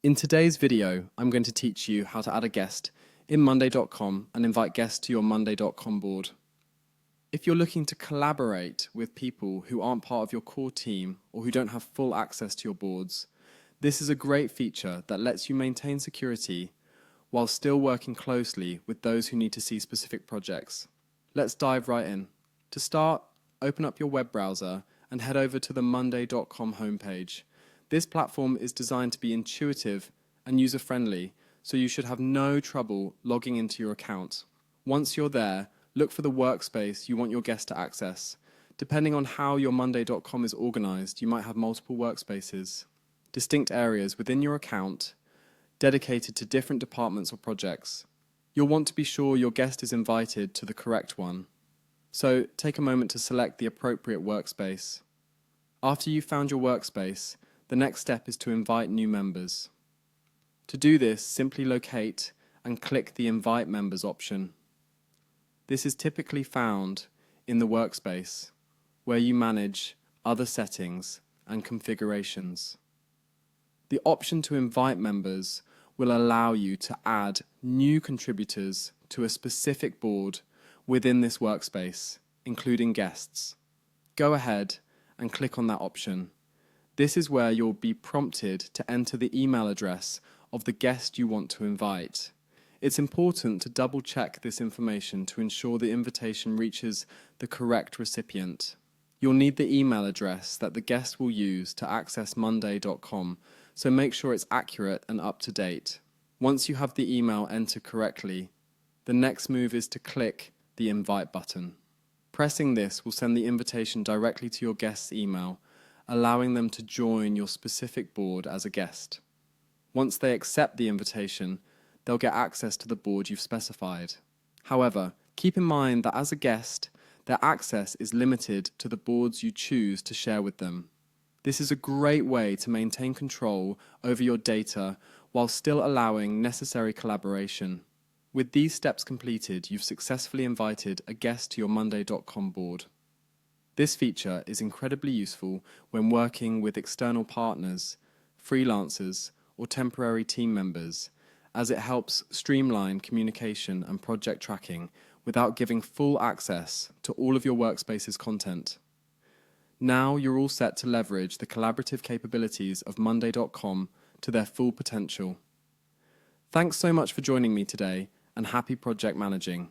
In today's video, I'm going to teach you how to add a guest in Monday.com and invite guests to your Monday.com board. If you're looking to collaborate with people who aren't part of your core team or who don't have full access to your boards, this is a great feature that lets you maintain security while still working closely with those who need to see specific projects. Let's dive right in. To start, open up your web browser and head over to the Monday.com homepage. This platform is designed to be intuitive and user-friendly, so you should have no trouble logging into your account. Once you're there, look for the workspace you want your guest to access. Depending on how your Monday.com is organized, you might have multiple workspaces, distinct areas within your account, dedicated to different departments or projects. You'll want to be sure your guest is invited to the correct one. So take a moment to select the appropriate workspace. After you've found your workspace, the next step is to invite new members. To do this, simply locate and click the Invite Members option. This is typically found in the workspace, where you manage other settings and configurations. The option to invite members will allow you to add new contributors to a specific board within this workspace, including guests. Go ahead and click on that option. This is where you'll be prompted to enter the email address of the guest you want to invite. It's important to double-check this information to ensure the invitation reaches the correct recipient. You'll need the email address that the guest will use to access Monday.com, so make sure it's accurate and up to date. Once you have the email entered correctly, the next move is to click the Invite button. Pressing this will send the invitation directly to your guest's email, allowing them to join your specific board as a guest. Once they accept the invitation, they'll get access to the board you've specified. However, keep in mind that as a guest, their access is limited to the boards you choose to share with them. This is a great way to maintain control over your data while still allowing necessary collaboration. With these steps completed, you've successfully invited a guest to your Monday.com board. This feature is incredibly useful when working with external partners, freelancers, or temporary team members, as it helps streamline communication and project tracking without giving full access to all of your workspace's content. Now you're all set to leverage the collaborative capabilities of Monday.com to their full potential. Thanks so much for joining me today, and happy project managing.